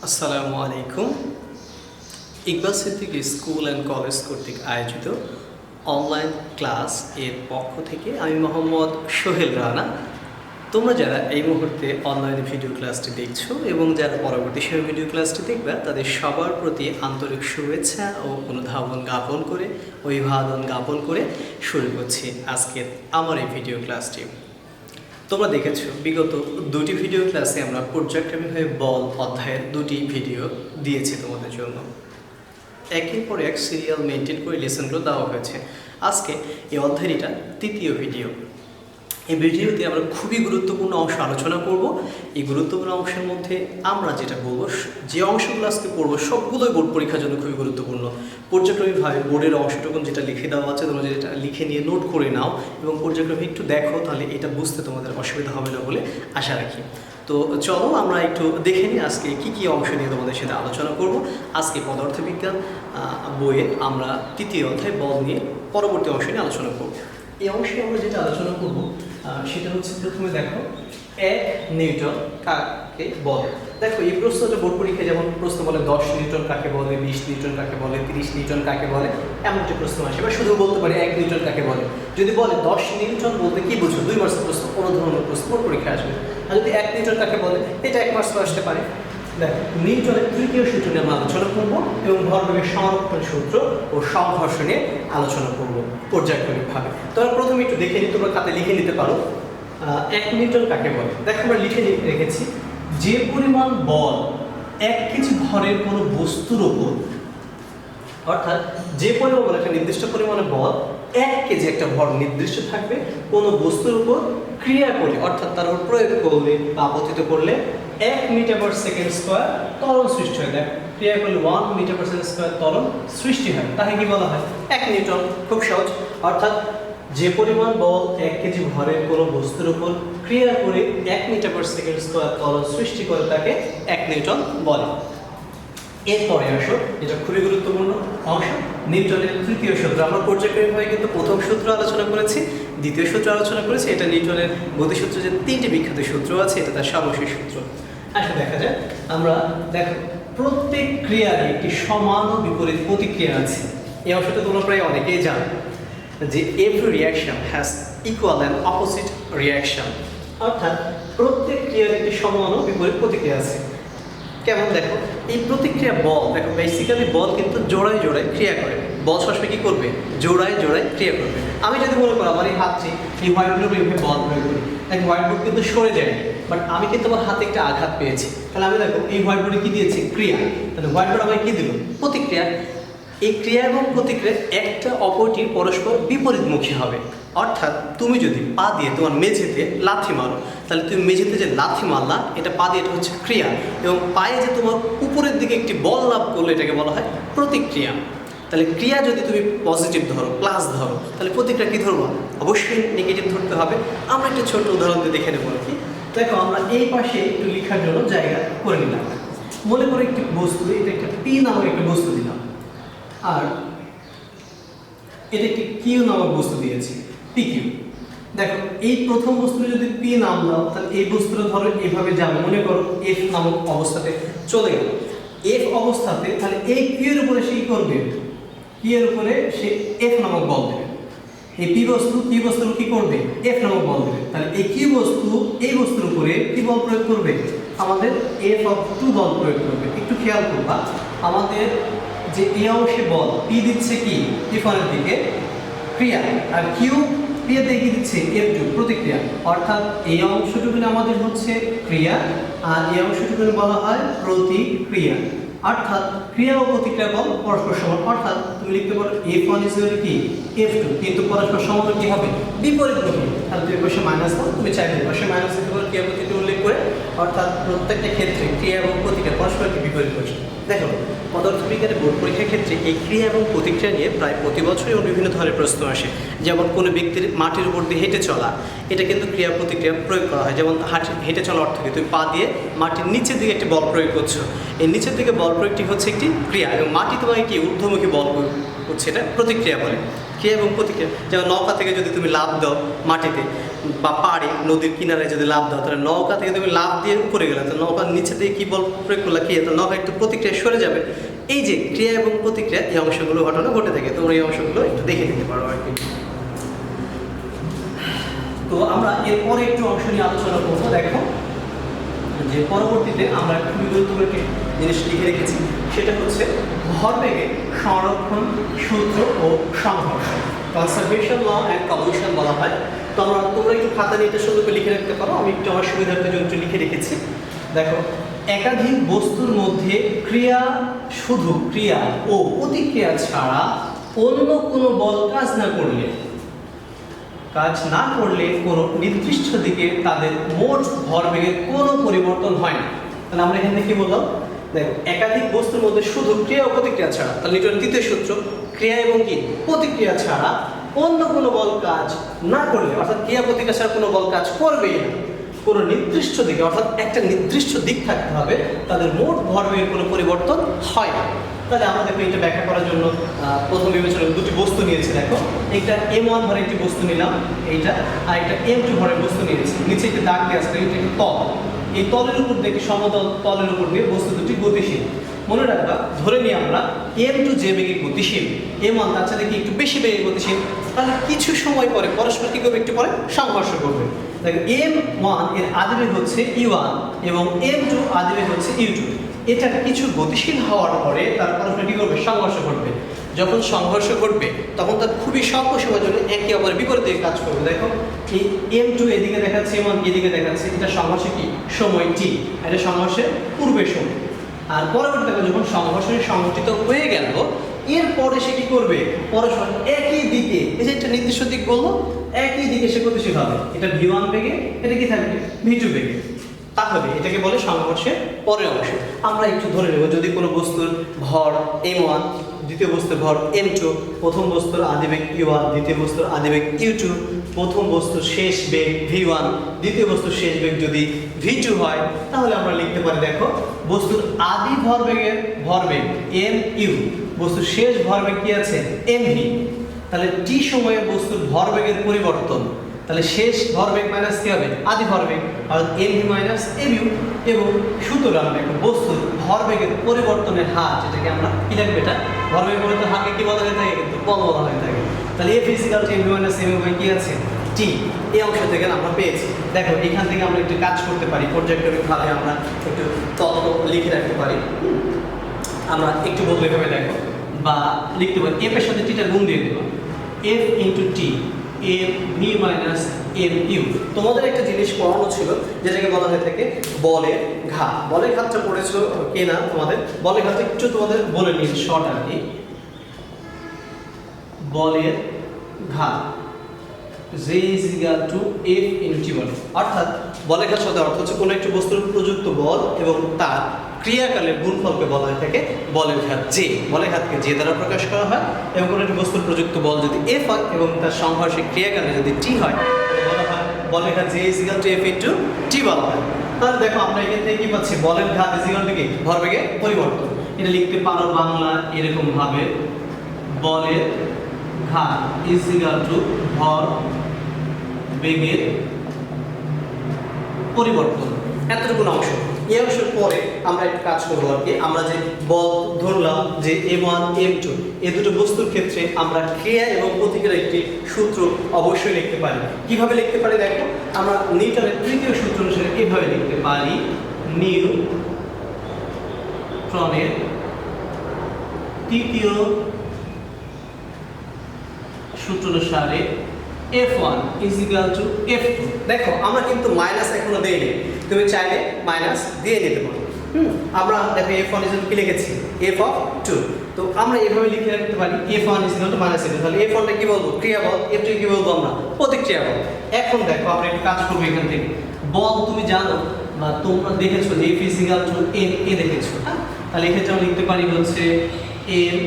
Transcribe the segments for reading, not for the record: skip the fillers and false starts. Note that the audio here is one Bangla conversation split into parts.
আসসালামু আলাইকুম। Iqbal Siddique school and college কর্তৃক আয়োজিত অনলাইন ক্লাস এর পক্ষ থেকে আমি মোহাম্মদ সোহেল রানা। তোমরা যারা এই মুহূর্তে অনলাইনে ভিডিও ক্লাসটি দেখছো এবং যারা পরবর্তী সময় ভিডিও ক্লাসটি দেখবে তাদের সবার প্রতি আন্তরিক শুভেচ্ছা ও অনুধাবন জ্ঞাপন করে অভিবাদন জ্ঞাপন করে শুরু করছি আজকের আমার এই ভিডিও ক্লাসটি। তোমরা দেখেছো বিগত দুটি ভিডিও ক্লাসে আমরা পর্যায়ক্রমিকভাবে বল অধ্যায়ের দুটি ভিডিও দিয়েছি তোমাদের জন্য। একের পর এক সিরিয়াল মেনটেন করে লেসনগুলো দেওয়া হয়েছে। আজকে এই অধ্যায়টা তৃতীয় ভিডিও। এই ভিডিওতে আমরা খুবই গুরুত্বপূর্ণ অংশ আলোচনা করব। এই গুরুত্বপূর্ণ অংশের মধ্যে আমরা যেটা বলবো, যে অংশগুলো আজকে পড়বো সবগুলোই বোর্ড পরীক্ষার জন্য খুবই গুরুত্বপূর্ণ। পর্যায়ক্রমিকভাবে বোর্ডের অংশটুকুন যেটা লিখে দেওয়া আছে তোমরা যেটা লিখে নিয়ে নোট করে নাও এবং পর্যায়ক্রমে একটু দেখো, তাহলে এটা বুঝতে তোমাদের অসুবিধা হবে না বলে আশা রাখি। তো চলো আমরা একটু দেখে নিই আজকে কী কী অংশ নিয়ে তোমাদের সাথে আলোচনা করব। আজকে পদার্থবিজ্ঞান বইয়ে আমরা তৃতীয় অধ্যায় বল নিয়ে পরবর্তী অংশ নিয়ে আলোচনা করব। এই অংশে আমরা যেটা আলোচনা করব সেটা হচ্ছে, প্রথমে দেখো 1 নিউটন কাকে বলে। দেখো এই প্রশ্নটা বোর্ড পরীক্ষায় যেমন প্রশ্ন বলে 10 নিউটন কাকে বলে, 20 নিউটন কাকে বলে, 30 নিউটন কাকে বলে, এমন একটা প্রশ্ন আসে। বা শুধু বলতে পারে 1 নিউটন কাকে বলে। যদি বলে 10 নিউটন বলতে কি বুঝো, 2 মার্কসের প্রশ্ন, কোনো ধরনের প্রশ্ন বোর্ড পরীক্ষায় আসবে। আর যদি 1 নিউটন কাকে বলে, এটা 1 মার্কস আসতে পারে। দেখো নিউটনের তৃতীয় সূত্র নিয়ে আমরা আলোচনা করব এবং ভরবেগের সংরক্ষণ সূত্র ও সংঘর্ষ নিয়ে আলোচনা করব পর্যায়ক্রমিকভাবে। তোমরা প্রথমে একটু দেখে নিই, তোমরা খাতে লিখে নিতে পারো 1 নিউটন কাকে বলে। দেখো আমরা লিখে রেখেছি, যে পরিমাণ বল 1 কেজি ভরের কোনো বস্তুর উপর, অর্থাৎ যে পরিমাণ বল, একটা নির্দিষ্ট পরিমাণে বল 1 কেজি একটা ভর নির্দিষ্ট থাকবে কোনো বস্তুর উপর ক্রিয়া করে, অর্থাৎ তার উপর প্রয়োগ করলে বা আপতিত করলে 1 মিটার পার সেকেন্ড স্কোয়ার ত্বরণ সৃষ্টি হয়। দেখ ক্রিয়া করলে 1 মিটার পার সেকেন্ড স্কোয়ার ত্বরণ সৃষ্টি হয়, তাকে কি বলা হয়? 1 নিউটন। খুব সহজ। অর্থাৎ যে পরিমাণ বল 1 কেজি ভরের কোনো বস্তুর উপর ক্রিয়া করে 1 মিটার পার সেকেন্ড স্কোয়ার ত্বরণ সৃষ্টি করে তাকে 1 নিউটন বলে। এরপরে আসো, এটা খুবই গুরুত্বপূর্ণ অংশ, নিউটনের তৃতীয় সূত্র। আমরা পর্যায়ক্রমিকভাবে কিন্তু প্রথম সূত্র আলোচনা করেছি, দ্বিতীয় সূত্র আলোচনা করেছি। এটা নিউটনের গতিসূত্র, যে 3টি বিখ্যাত সূত্র আছে, এটা তার সর্বশেষ সূত্র। আসলে দেখা যায় আমরা দেখো প্রত্যেক ক্রিয়ার একটি সমান ও বিপরীত প্রতিক্রিয়া আছে। এই অংশটা তোমরা প্রায় অনেকেই জানো যে every reaction has equal and opposite reaction, অর্থাৎ প্রত্যেক ক্রিয়ার একটি সমান ও বিপরীত প্রতিক্রিয়া আছে। কেমন? দেখো এই প্রতিক্রিয়া বল, দেখো বেসিক্যালি বল কিন্তু জোড়ায় জোড়ায় ক্রিয়া করে। বল সবসময় কি করবে? জোড়ায় জোড়ায় ক্রিয়া করবে। আমি যদি মনে করো আমার এই হাতটি এই হোয়াইট বোর্ডের উপরে বল প্রয়োগ করি, দেখো হোয়াইট বোর্ড কিন্তু সরে যায়, বাট আমি কিন্তু আমার হাতে একটা আঘাত পেয়েছি। তাহলে আমি দেখো এই হোয়াইট বোর্ডে কি দিয়েছি? ক্রিয়া। তাহলে হোয়াইট বোর্ড আমাকে কি দিল? প্রতিক্রিয়া। এই ক্রিয়া এবং প্রতিক্রিয়া একটা অপরটির পরস্পর বিপরীতমুখী হবে। অর্থাৎ তুমি যদি পা দিয়ে তোমার মেঝেতে লাথি মারো, তাহলে তুমি মেঝেতে যে লাথি মারলা এটা পা দিয়ে, এটা হচ্ছে ক্রিয়া, এবং পায়ে যে তোমার উপরের দিকে একটি বল লাভ করলো এটাকে বলা হয় প্রতিক্রিয়া। তাহলে ক্রিয়া যদি তুমি পজিটিভ ধরো, প্লাস ধরো, তাহলে প্রতিক্রিয়া কী ধরবো? অবশ্যই নেগেটিভ ধরতে হবে। আমরা একটা ছোট উদাহরণ দিয়ে দেখে নেবো কি। দেখো আমরা এই পাশে একটু লেখার জন্য জায়গা করে নিলাম। মনে করে একটি বস্তু, এটা একটা পি নামক একটা বস্তু দিলাম, আর এটা একটি কিউ নামক বস্তু দিয়েছি, পি কিউ। দেখো এই প্রথম বস্তুটা যদি পি নাম দাও, তাহলে এই বস্তুটা ধরো এভাবে যাবে, মনে করো এফ নামক অবস্থাতে চলে গেল। এফ অবস্থাতে তাহলে এই কিউ এর উপরে সে কি করবে? পি এর উপরে সে এফ নামক বল দেবে। এই পি বস্তু কি বস্তুর কি করবে? এফ নামক বল দেবে। তাহলে এই কিউ বস্তু এই বস্তুর উপরে কি বল প্রয়োগ করবে? আমাদের এফ অফ 2 বল প্রয়োগ করবে। একটু খেয়াল করবা, আমাদের যে এই অংশে বল পি দিচ্ছে কি টিফনের দিকে ক্রিয়া, আর কিউ পি এর দিকে দিচ্ছে F2 প্রতিক্রিয়া। অর্থাৎ এই অংশটুকু আমাদের হচ্ছে ক্রিয়া আর এই অংশটুকু বলা হয় প্রতিক্রিয়া। অর্থাৎ ক্রিয়া ও প্রতিক্রিয়া বল পরস্পর সমান। অর্থাৎ তুমি লিখতে পারো F1 = কি F2, কিন্তু পরস্পর সমান কি হবে? বিপরীতমুখী। তাহলে তুমি পাশে মাইনাস দাও, তুমি চাইলে পাশে মাইনাস দিতে পারো ক্রিয়া প্রতিক্রিয়া উল্লেখ করে। অর্থাৎ প্রত্যেকটা ক্ষেত্রে ক্রিয়া এবং প্রতিক্রিয়া পরস্পর কি বিপরীতমুখী। দেখো পদার্থবিজ্ঞানের বোর্ড পরীক্ষার ক্ষেত্রে এই ক্রিয়া এবং প্রতিক্রিয়া নিয়ে প্রায় প্রতি বছরই বিভিন্ন ধরনের প্রশ্ন আসে। যেমন কোনো ব্যক্তির মাটির উপর দিয়ে হেঁটে চলা, এটা কিন্তু ক্রিয়া প্রতিক্রিয়া প্রয়োগ করা হয়। যেমন হেঁটে চলা অর্থ কি? তুমি পা দিয়ে মাটির নিচের দিকে একটি বল প্রয়োগ করছো, এই নিচের দিকে বল প্রয়োগটি হচ্ছে একটি ক্রিয়া, এবং মাটি তোমাকে কি ঊর্ধ্বমুখী বল প্রয়োগ করছে, এটা প্রতিক্রিয়া বলে। ক্রিয়া এবং প্রতিক্রিয়া। যেমন নৌকা থেকে যদি তুমি লাফ দাও মাটিতে বা পাড়ে নদীর কিনারে যদি লাফ দাও, তাহলে নৌকা থেকে তুমি লাফ দিয়ে উপরে গেলে তো নৌকার নিচে দিয়ে কী বল প্রয়োগ করলে কি, তো নৌকা একটু প্রতিক্রিয়া সরে যাবে। এই যে ক্রিয়া এবং প্রতিক্রিয়া, এই অংশগুলো ঘটনা ঘটে থাকে, তোমরা এই অংশগুলো একটু দেখে নিতে পারো আর কি। তো আমরা এরপরে একটু অংশ নিয়ে আলোচনা করবো। দেখো যে পরবর্তীতে আমরা খুবই গুরুত্বপূর্ণ একটি জিনিস লিখে রেখেছি, সেটা হচ্ছে ভরবেগের সংরক্ষণ সূত্র ও সংঘর্ষ, কনজারভেশন ল অ্যান্ড কমিউশন বলা হয়। তো তোমরা একটু খাতা নিয়ে এটা সুন্দর করে লিখে রাখতে পারো, আমি একটু আমার সুবিধার্থে জন্য একটু লিখে রেখেছি। দেখো, একাধিক বস্তুর মধ্যে ক্রিয়া, শুধু ক্রিয়া ও প্রতিক্রিয়া ছাড়া অন্য কোনো বল কাজ না করলে কোনো নির্দিষ্ট দিকে তাদের মোট ভরবেগের কোনো পরিবর্তন হয় না। তাহলে আমরা এখান থেকে কি বললাম, দেখো একাধিক বস্তুর মধ্যে শুধু ক্রিয়া ও প্রতিক্রিয়া ছাড়া, তাহলে নিউটনের তৃতীয় সূত্র, ক্রিয়া এবং কি প্রতিক্রিয়া ছাড়া অন্য কোনো বল কাজ না করলে, অর্থাৎ ক্রিয়া প্রতিক্রিয়া ছাড়া কোনো বল কাজ করবেই না, কোনো নির্দিষ্ট দিকে, অর্থাৎ একটা নির্দিষ্ট দিক থাকতে হবে, তাদের মোট ভরবেগের কোনো পরিবর্তন হয় না। তাহলে আমরা দেখো এটা ব্যাখ্যা করার জন্য প্রথম বিবেচনা দুটি বস্তু নিয়েছি। দেখো একটা M1 ভরের একটি বস্তু নিলাম, এইটা, আর একটা M2 ভরের বস্তু নিয়েছি। নিচে একটি দাগ দিয়ে আছে, এটা একটি তল, এই তলের উপর দিয়ে, সমতল তলের উপর দিয়ে বস্তু দুটি গতিশীল। মনে রাখবা, ধরে নিই আমরা M2 যে বেগে গতিশীল, M1 তার সাথে কি একটু বেশি বেগে গতিশীল, তাহলে কিছু সময় পরে পরস্পর কি করবে, একটু পরে সংঘর্ষ করবে। দেখো M1 এর আদিবেগ হচ্ছে U1 এবং M2 আদিবেগ হচ্ছে U2। এটা কিছু গতিশীল হওয়ার পরে তার পরস্পর কি করবে, সংঘর্ষ ঘটবে। যখন সংঘর্ষ ঘটবে তখন তার খুবই স্বল্প সময়ের জন্য একে অপরের বিপরীত দিকে কাজ করবে। দেখো এই M2 এদিকে দেখাচ্ছে, M1 এদিকে দেখাচ্ছে, এটা সংঘর্ষে কি সময় T, এটা সংঘর্ষের পূর্বের সময়। আর পরবর্তীতে যখন সংঘর্ষ সংঘটিত হয়ে গেল, এরপরে সে কি করবে, পরস্পর একই দিকে, এই যে একটা নির্দিষ্ট দিক বললো, একই দিকে সে গতিশীল হবে। এটা V1 বেগে, এটা কি থাকবে V2 বেগে। তাহলে এটাকে বলে সংঘর্ষের পরের অংশ। আমরা একটু ধরে নেব, যদি কোনো বস্তুর ভর M1, দ্বিতীয় বস্তুর ভর M2, প্রথম বস্তুর আদিবেগ U1, দ্বিতীয় বস্তুর আদিবেগ U2, প্রথম বস্তুর শেষ বেগ V1, দ্বিতীয় বস্তুর শেষ বেগ যদি V2 হয়, তাহলে আমরা লিখতে পারি, দেখো বস্তুর আদি ভরবেগ MU, বস্তুর শেষ ভরবেগ কি আছে MV। তাহলে T সময়ে বস্তুর ভরবেগের পরিবর্তন, তাহলে শেষ ভরবেগ মাইনাস কি হবে, আদি ভরবেগ, অর্থাৎ MV মাইনাস MU। এবং সুতরাং দেখো বস্তুর ভরবেগের পরিবর্তনের হার, যেটাকে আমরা কি লিখব, এটা ভরবেগের পরিবর্তনের হারকে কি বলা হয়ে থাকে, কিন্তু বল বলা হয়ে থাকে। তাহলে F equal to MV minus MU by কি আছে T, এই অংশ থেকে আমরা পেয়েছি। দেখো এখান থেকে আমরা একটু কাজ করতে পারি, পর্যায়ক্রমিকভাবে আমরা একটু তত্ত্ব লিখে রাখতে পারি। আমরা একটু বলবো এভাবে, দেখো বা লিখতে পারি, F এর সাথে T টা গুণ দিয়ে দেবো, F into T MV minus MU। তোমাদের একটা জিনিস পড়ানো ছিল, যেটাকে বলা হয়ে থাকে বলের ঘাত। বলের ঘাতটা পড়েছো কে না তোমাদের? বলের ঘাতটা একটু তোমাদের বলে নিন শর্ট আর কি। বলের ঘাত J is equal to F into T বলে, অর্থাৎ বলের ঘাত শব্দের অর্থ হচ্ছে কোনো একটি বস্তুর প্রযুক্ত বল এবং তার ক্রিয়াকালের গুণফলকে বলা হয়ে থাকে বলের ঘাত J। বলের ঘাতকে J দ্বারা প্রকাশ করা হয়, এবং কোনো একটি বস্তুর প্রযুক্ত বল যদি F হয় এবং তার সংঘর্ষের ক্রিয়াকালে যদি T হয়, বলা হয় বলের ঘাত J is equal to F into T বলা হয়। তাহলে দেখো আমরা এখান থেকে কি পাচ্ছি, বলের ঘাত is equal to কি, ভরবেগের পরিবর্তন। এটা লিখতে পারো বাংলা এরকম ভাবে, বলের ঘাত is equal to ভর বেগের পরিবর্তন। এতটুকু অংশ, এই অংশের পরে আমরা একটু কাজ করবো আর কি। আমরা যে বল ধরলাম যে M1 M2, এই দুটো বস্তুর ক্ষেত্রে আমরা ক্রিয়া এবং প্রতিক্রিয়ার একটি সূত্র অবশ্যই লিখতে পারি। কিভাবে লিখতে পারি দেখো, আমরা নিউটনের তৃতীয় সূত্র অনুসারে এভাবে লিখতে পারি, নিউটনের তৃতীয় সূত্র অনুসারে F1 is equal to F2। দেখো আমরা কিন্তু মাইনাস এখনো দেইনি, তুমি চাইলে মাইনাস দিয়ে নিতে পারো। আমরা দেখো F1 is equal to কি লিখেছি, F of 2। তো আমরা এভাবে লিখে রাখতে পারি F1 is equal to minus F2। তাহলে F1 টা কি বলবো, ক্রিয়া বল, F2 কি বলবো আমরা, প্রতিক্রিয়া বল। এখন দেখো আমরা একটু কাজ করবো এখান থেকে। বল তুমি জানো বা তোমরা দেখেছো যে F is equal to MA দেখেছো, হ্যাঁ? তাহলে এক্ষেত্রে আমরা লিখতে পারি হচ্ছে M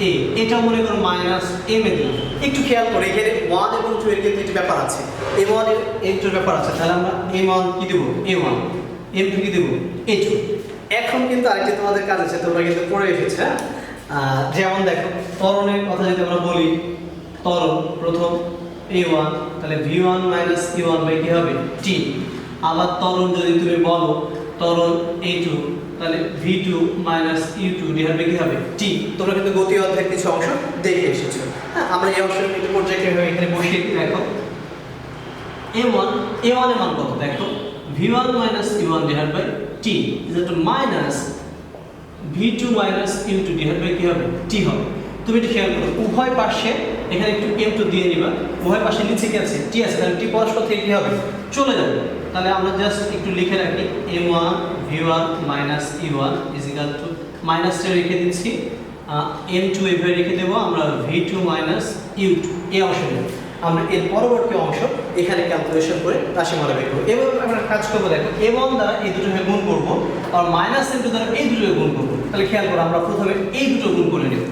A, এটা মনে করো মাইনাস M এ দিলাম। একটু খেয়াল করে এখানে 1 এবং 2 এর কিন্তু একটা ব্যাপার আছে, M1 এর M2 এর ব্যাপার আছে। তাহলে আমরা M1 কি দেব A1, M2 কি দেব A2। এখন কিন্তু আরেকটা তোমাদের কাজ আছে, তোমরা কিন্তু পড়ে এসেছো, হ্যাঁ? যেমন দেখো ত্বরণের কথা যদি আমরা বলি, ত্বরণ প্রথম a1, তাহলে v1 মাইনাস e1 বাই কি হবে t। আবার ত্বরণ যদি তুমি বলো ত্বরণ a2, তাহলে v2 minus u2 divide by কি হবে t। তোমরা কিন্তু গতি অধ্যায়ের কিছু অংশ দেখে এসেছো। হ্যাঁ, আমরা এই অংশটা একটু পর্যায়ক্রমে এখানে বসিয়ে দিই। দেখো a1 এর মান কত দেখো v1 minus e1 divide by t is equal to minus v2 minus u2 divide by কি হবে t হবে। তুমি এটা খেয়াল করো, উভয় পাশে এখানে একটু m2 দিয়ে নিবা, উভয় পাশে নিচে কি আছে t আছে, তাহলে t পরস্পর থেকে কি হবে চলে যাবে। তাহলে আমরা জাস্ট একটু লিখে রাখি m1 v1 minus e1 is equal two মাইনাসটা রেখে দিচ্ছি, m2 এভাবে রেখে দেবো আমরা v2 মাইনাস u2 এই অংশ নেব। আমরা এর পরবর্তী অংশ এখানে ক্যালকুলেশন করে রাশিমালা বের করব। এবার আমরা কাজ করবো, দেখো m1 দ্বারা এই দুটোকে গুণ করব আর মাইনাস m2 দ্বারা এই দুটোকে গুণ করব। তাহলে খেয়াল করো আমরা প্রথমে এই দুটো গুণ করে নেব।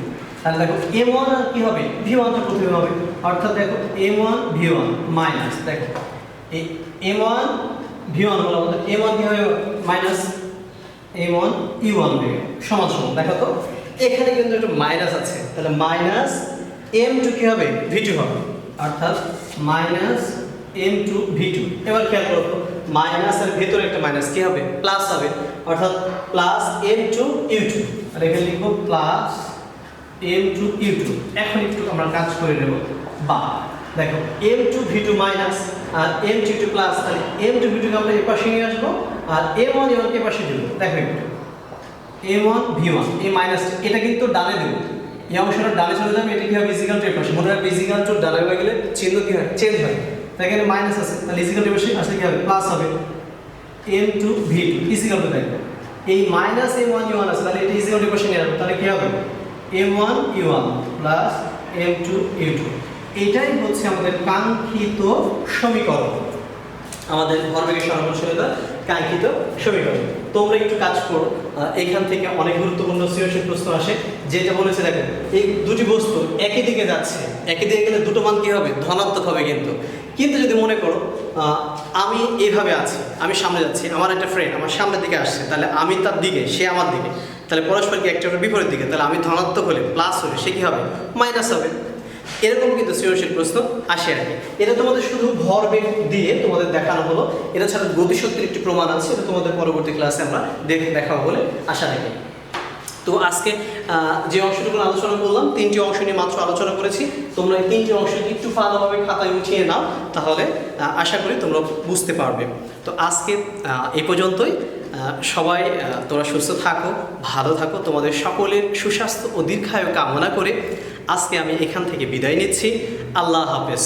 তাহলে দেখো m1 আর কি হবে v1 টা প্রথমে হবে, অর্থাৎ দেখো m1 v1 মাইনাস দেখো এই m1 v1 হলো আমাদের m1 কি হবে মাইনাস m1 e1 হবে সমান সমান। দেখো তো এখানে কিন্তু একটু মাইনাস আছে, তাহলে মাইনাস m2 কি হবে v2 হবে, অর্থাৎ মাইনাস m2 v2। এবার খেয়াল করো মাইনাস এর ভেতরে একটা মাইনাস কি হবে প্লাস হবে, অর্থাৎ প্লাস m2 u2। আর এখানে লিখবো প্লাস m2 u2। এখন একটু আমরা কাজ করে নেব, বা দেখো m2 v2 মাইনাস আর m2 v2 প্লাস, তাহলে m2 v2 কে আমরা এই পাশে নিয়ে আসবো আর m1 e1 কে পাশে দেব। দেখো একটু m1 v1 এই মাইনাস এটা কিন্তু ডানে দেব, এই অংশটা ডানে চলে যাবে, এটা কি হবে ইজিক্যাল টু এর পাশে, মনে রাখবে ইজিক্যাল টু ডানে হয়ে গেলে চিহ্ন কি হয় চেঞ্জ হয়। তাই এখানে মাইনাস আছে, তাহলে ইজিক্যাল টু এর পাশে আসলে কি হবে প্লাস হবে m2 v2 ইজিক্যাল টু দেখো এই মাইনাস m1 e1 আছে, তাহলে এটা ইজিক্যাল টু এর পাশে নিয়ে আসবে, তাহলে কি হবে m1 e1 plus m2 u2। এটাই হচ্ছে আমাদের কাঙ্ক্ষিত সমীকরণ, আমাদের ভরবেগের সহনশীলতা কাঙ্ক্ষিত সমীকরণ। তোমরা একটু কাজ করো, এখান থেকে অনেক গুরুত্বপূর্ণ সৃজনশীল প্রশ্ন আসে, যেটা বলেছে দেখো এই দুটি বস্তু একই দিকে যাচ্ছে, একই দিকে গেলে দুটো মান কি হবে ধনাত্মক হবে। কিন্তু যদি মনে করো আমি এইভাবে আছি, আমি সামনে যাচ্ছি, আমার একটা ফ্রেন্ড আমার সামনের দিকে আসছে, তাহলে আমি তার দিকে সে আমার দিকে, তাহলে পরস্পর কি একটা বিপরীত দিকে, তাহলে আমি ধনাত্মক হলে প্লাস হলে সে কি হবে মাইনাস হবে। এরকম কিন্তু সৃজনশীল প্রশ্ন আসে আর কি। এটা তোমাদের শুধু ভরবেগ দিয়ে তোমাদের দেখানো হলো, এটা ছাড়া গতিশক্তির একটি প্রমাণ আছে, এটা তোমাদের পরবর্তী ক্লাসে আমরা দেখাবো বলে আশা রাখি। তো আজকে যে অংশটুকু আলোচনা করলাম, তিনটি অংশ নিয়ে মাত্র আলোচনা করেছি। তোমরা এই তিনটি অংশ একটু ভালোভাবে খাতায় উঠিয়ে নাও, তাহলে আশা করি তোমরা বুঝতে পারবে। তো আজকে এই পর্যন্তই। সবাই তোমরা সুস্থ থাকো, ভালো থাকো, তোমাদের সকলের সুস্বাস্থ্য ও দীর্ঘায়ু কামনা করে আজকে আমি এখান থেকে বিদায় নিচ্ছি। আল্লাহ হাফেজ।